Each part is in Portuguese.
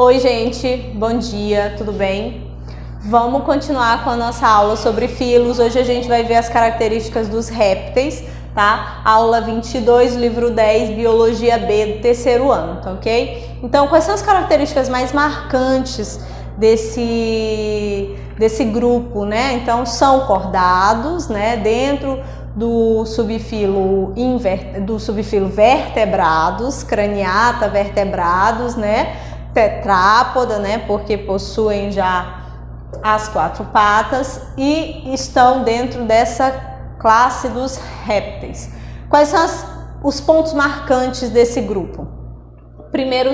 Oi, gente, bom dia, tudo bem? Vamos continuar com a nossa aula sobre filos. Hoje a gente vai ver as características dos répteis, tá? Aula 22, livro 10, Biologia B do terceiro ano, tá ok? Então, quais são as características mais marcantes desse grupo, né? Então, são cordados, né? Dentro do subfilo vertebrados, craniata vertebrados, né? Tetrápoda, né? Porque possuem já as quatro patas e estão dentro dessa classe dos répteis. Quais são os pontos marcantes desse grupo? Primeiro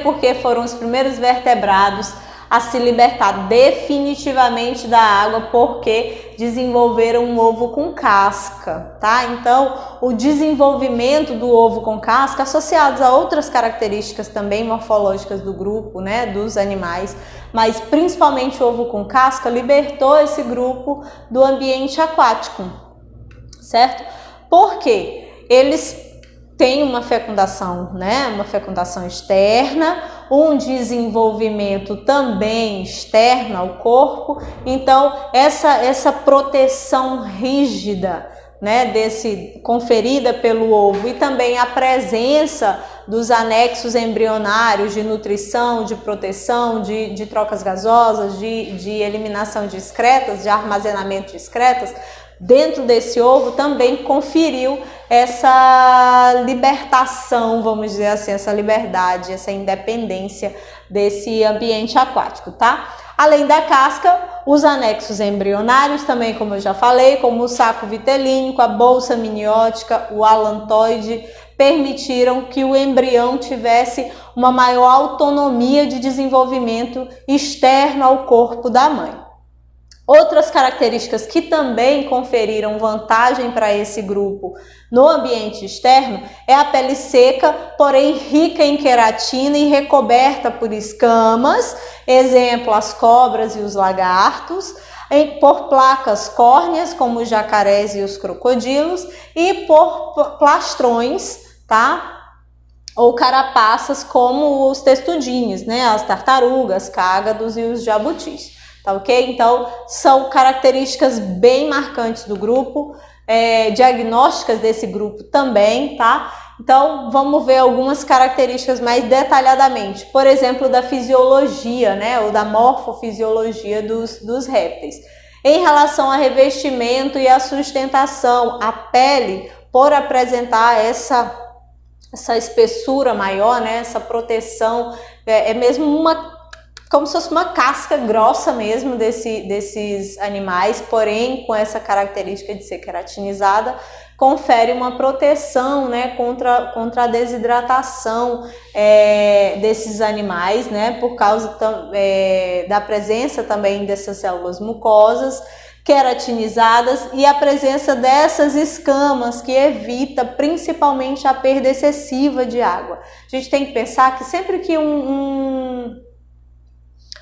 porque foram os primeiros vertebrados a se libertar definitivamente da água, porque desenvolveram um ovo com casca, tá? Então, o desenvolvimento do ovo com casca, associados a outras características também morfológicas do grupo, né, dos animais, mas principalmente o ovo com casca, libertou esse grupo do ambiente aquático, certo? Porque eles tem uma fecundação, né? Uma fecundação externa, um desenvolvimento também externo ao corpo. Então, essa proteção rígida, né, conferida pelo ovo, e também a presença dos anexos embrionários de nutrição, de proteção, de trocas gasosas, de eliminação de excretas, de armazenamento de excretas, dentro desse ovo também conferiu essa libertação, vamos dizer assim, essa liberdade, essa independência desse ambiente aquático, tá? Além da casca, os anexos embrionários também, como eu já falei, como o saco vitelínico, a bolsa amniótica, o alantoide, permitiram que o embrião tivesse uma maior autonomia de desenvolvimento externo ao corpo da mãe. Outras características que também conferiram vantagem para esse grupo no ambiente externo é a pele seca, porém rica em queratina e recoberta por escamas, exemplo, as cobras e os lagartos, por placas córneas, como os jacarés e os crocodilos, e por plastrões, tá? Ou carapaças, como os testudines, né? As tartarugas, cágados e os jabutis. Tá ok? Então, são características bem marcantes do grupo, diagnósticas desse grupo também, tá? Então, vamos ver algumas características mais detalhadamente. Por exemplo, da fisiologia, né? Ou da morfofisiologia dos répteis. Em relação ao revestimento e à sustentação, a pele, por apresentar essa espessura maior, né? Essa proteção, é mesmo como se fosse uma casca grossa mesmo desses animais, porém com essa característica de ser queratinizada, confere uma proteção, né, contra a desidratação desses animais, né, por causa da presença também dessas células mucosas queratinizadas e a presença dessas escamas que evita principalmente a perda excessiva de água. A gente tem que pensar que sempre que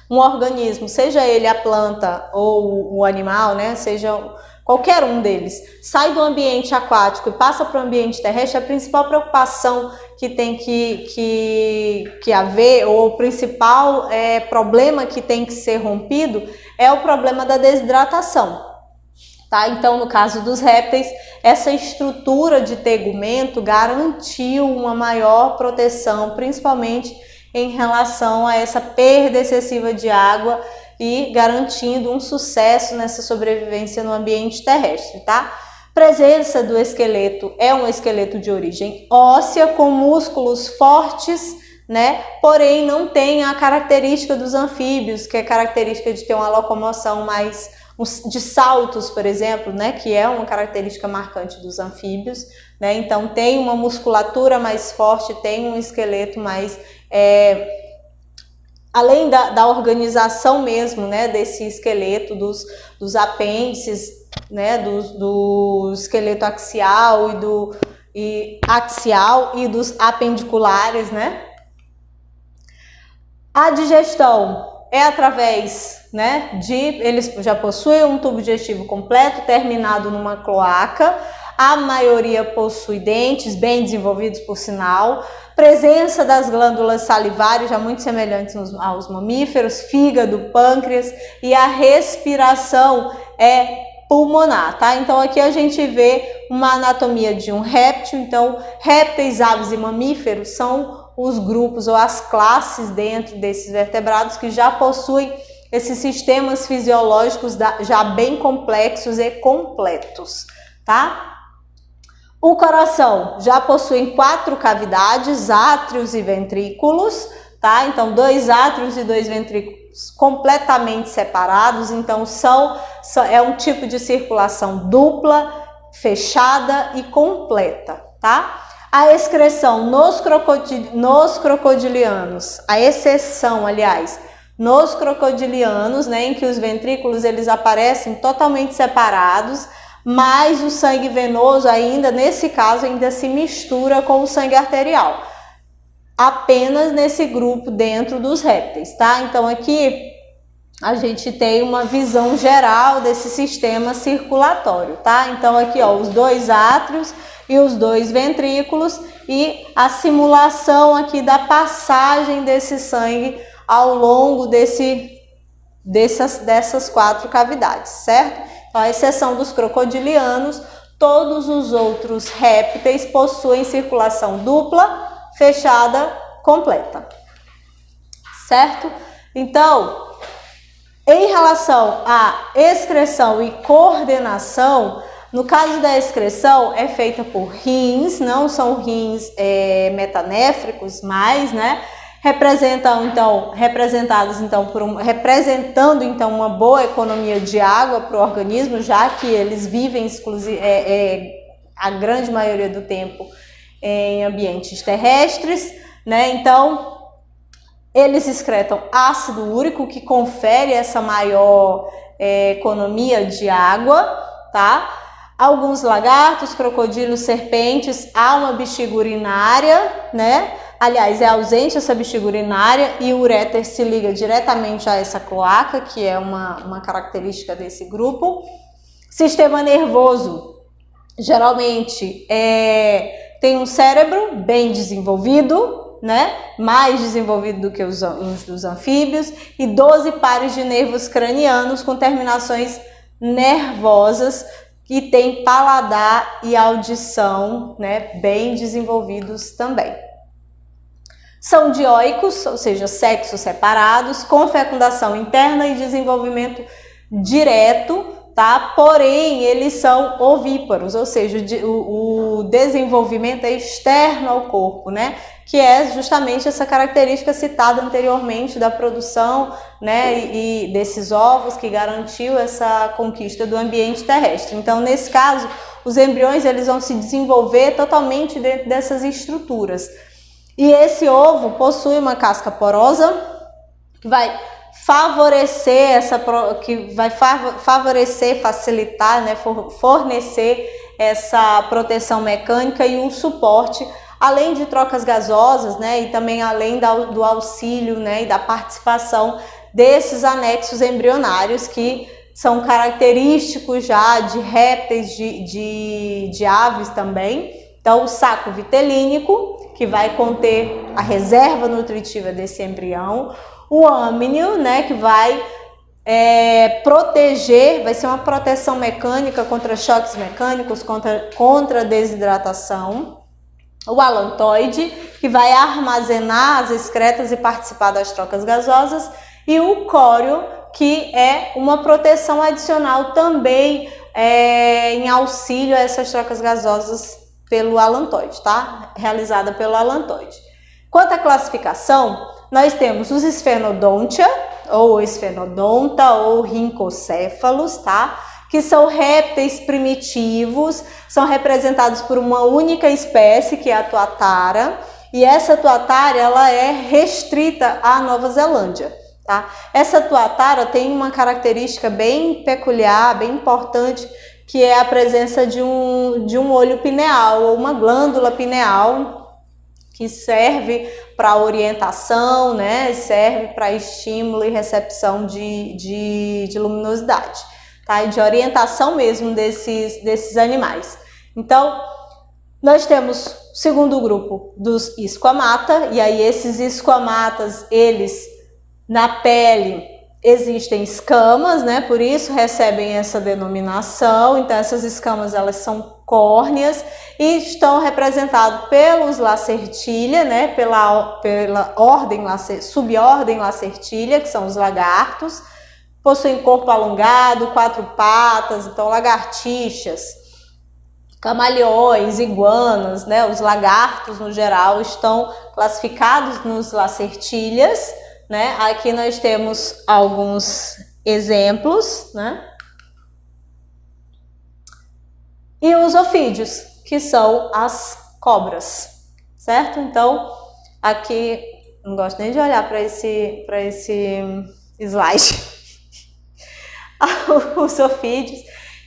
um organismo, seja ele a planta ou o animal, né, seja qualquer um deles, sai do ambiente aquático e passa para o ambiente terrestre, a principal preocupação que tem que haver, ou o principal problema que tem que ser rompido, é o problema da desidratação. Tá? Então, no caso dos répteis, essa estrutura de tegumento garantiu uma maior proteção, principalmente em relação a essa perda excessiva de água e garantindo um sucesso nessa sobrevivência no ambiente terrestre, tá? Presença do esqueleto é um esqueleto de origem óssea com músculos fortes, né? Porém não tem a característica dos anfíbios, que é característica de ter uma locomoção mais de saltos, por exemplo, né? Que é uma característica marcante dos anfíbios, né? Então tem uma musculatura mais forte, tem um esqueleto mais além da organização mesmo, né, desse esqueleto, dos apêndices, né, do esqueleto axial axial e dos apendiculares, né? A digestão é através, né, eles já possuem um tubo digestivo completo, terminado numa cloaca. A maioria possui dentes bem desenvolvidos, por sinal, Presença das glândulas salivares, já muito semelhantes aos mamíferos, fígado, pâncreas, e a respiração é pulmonar, tá? Então aqui a gente vê uma anatomia de um réptil. Então, répteis, aves e mamíferos são os grupos ou as classes dentro desses vertebrados que já possuem esses sistemas fisiológicos já bem complexos e completos, tá? O coração já possui 4 cavidades, átrios e ventrículos, tá? Então, 2 átrios e 2 ventrículos completamente separados. Então, é um tipo de circulação dupla, fechada e completa, tá? A excreção nos crocodilianos, a exceção, aliás, nos crocodilianos, né, em que os ventrículos eles aparecem totalmente separados, mas o sangue venoso ainda, nesse caso, ainda se mistura com o sangue arterial. Apenas nesse grupo dentro dos répteis, tá? Então aqui a gente tem uma visão geral desse sistema circulatório, tá? Então aqui, ó, os 2 átrios e os 2 ventrículos e a simulação aqui da passagem desse sangue ao longo dessas 4 cavidades, certo? À exceção dos crocodilianos, todos os outros répteis possuem circulação dupla, fechada, completa, certo? Então, em relação à excreção e coordenação, no caso da excreção é feita por rins, não são rins metanéfricos, mas, né, representando então uma boa economia de água para o organismo, já que eles vivem a grande maioria do tempo em ambientes terrestres, né? Então eles excretam ácido úrico, que confere essa maior economia de água, tá? Alguns lagartos, crocodilos, serpentes, há uma bexiga urinária, né? Aliás, é ausente essa bexiga urinária e o uréter se liga diretamente a essa cloaca, que é uma característica desse grupo. Sistema nervoso, geralmente, tem um cérebro bem desenvolvido, né? Mais desenvolvido do que os dos anfíbios, e 12 pares de nervos cranianos com terminações nervosas, que tem paladar e audição, né, bem desenvolvidos também. São dioicos, ou seja, sexos separados, com fecundação interna e desenvolvimento direto, tá? Porém, eles são ovíparos, ou seja, o desenvolvimento é externo ao corpo, né? Que é justamente essa característica citada anteriormente da produção, né, e desses ovos que garantiu essa conquista do ambiente terrestre. Então, nesse caso, os embriões eles vão se desenvolver totalmente dentro dessas estruturas. E esse ovo possui uma casca porosa que vai facilitar, né, fornecer essa proteção mecânica e um suporte, além de trocas gasosas, né, e também além do auxílio, né, e da participação desses anexos embrionários que são característicos já de répteis, de aves também. Então, o saco vitelínico, que vai conter a reserva nutritiva desse embrião, o âmnio, né, que vai proteger, vai ser uma proteção mecânica contra choques mecânicos, contra desidratação, o alantoide, que vai armazenar as excretas e participar das trocas gasosas, e o córeo, que é uma proteção adicional também em auxílio a essas trocas gasosas pelo alantoide, tá? Realizada pelo alantoide. Quanto à classificação, nós temos os esfenodontia, ou esfenodonta, ou rincocéfalos, tá? Que são répteis primitivos, são representados por uma única espécie, que é a tuatara, e essa tuatara, ela é restrita à Nova Zelândia, tá? Essa tuatara tem uma característica bem peculiar, bem importante, que é a presença de um olho pineal, ou uma glândula pineal, que serve para orientação, né? Serve para estímulo e recepção de luminosidade, tá? E de orientação mesmo desses animais. Então, Nós temos o segundo grupo dos esquamata, e aí esses esquamatas, eles na pele existem escamas, né? Por isso recebem essa denominação. Então essas escamas, elas são córneas e estão representados pelos Lacertilia, né? Pela ordem subordem Lacertilia, que são os lagartos. Possuem corpo alongado, 4 patas, então lagartixas, camaleões, iguanas, né? Os lagartos no geral estão classificados nos Lacertilias, né? Aqui nós temos alguns exemplos, né? E os ofídeos, que são as cobras, certo? Então, aqui não gosto nem de olhar para esse slide. Os ofídeos,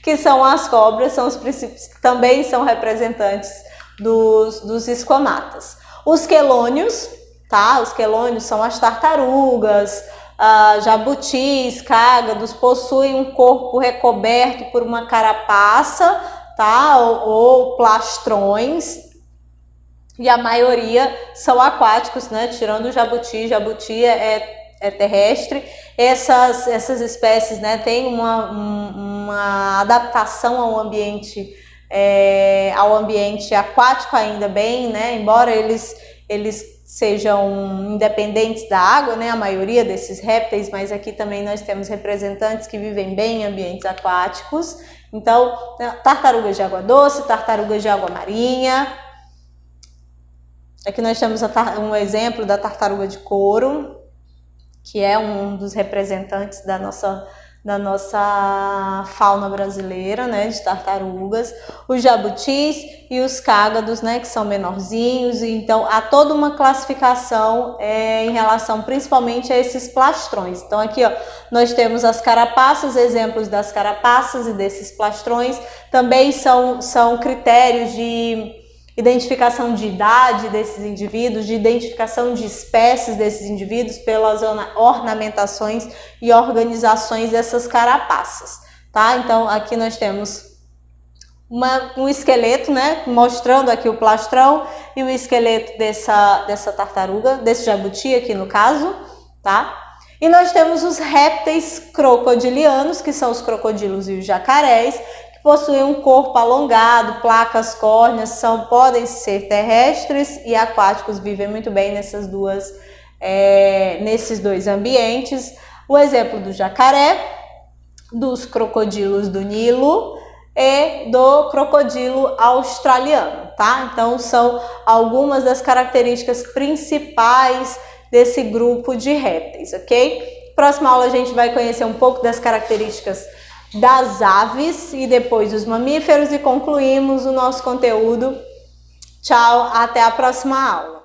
que são as cobras, são os princípios, também são representantes dos esquamatas. Os quelônios, tá? Os quelônios são as tartarugas, jabutis, cágados, possuem um corpo recoberto por uma carapaça, tá? Ou plastrões, e a maioria são aquáticos, né? Tirando o jabuti. Jabuti é terrestre. Essas espécies, né, têm uma adaptação ao ambiente aquático ainda bem, né? Embora eles sejam independentes da água, né? A maioria desses répteis, mas aqui também nós temos representantes que vivem bem em ambientes aquáticos. Então, tartarugas de água doce, tartarugas de água marinha. Aqui nós temos um exemplo da tartaruga de couro, que é um dos representantes da nossa fauna brasileira, né, de tartarugas, os jabutis e os cágados, né, que são menorzinhos. Então há toda uma classificação em relação principalmente a esses plastrões. Então aqui, ó, nós temos as carapaças, exemplos das carapaças e desses plastrões. Também são critérios de identificação de idade desses indivíduos, de identificação de espécies desses indivíduos pelas ornamentações e organizações dessas carapaças, tá? Então aqui nós temos um esqueleto, né, mostrando aqui o plastrão e o esqueleto dessa tartaruga, desse jabuti aqui no caso, tá? E nós temos os répteis crocodilianos, que são os crocodilos e os jacarés, possuem um corpo alongado, placas córneas, podem ser terrestres e aquáticos, vivem muito bem nesses dois ambientes. O exemplo do jacaré, dos crocodilos do Nilo e do crocodilo australiano, tá? Então são algumas das características principais desse grupo de répteis, ok? Próxima aula a gente vai conhecer um pouco das características das aves e depois dos mamíferos e concluímos o nosso conteúdo. Tchau, até a próxima aula.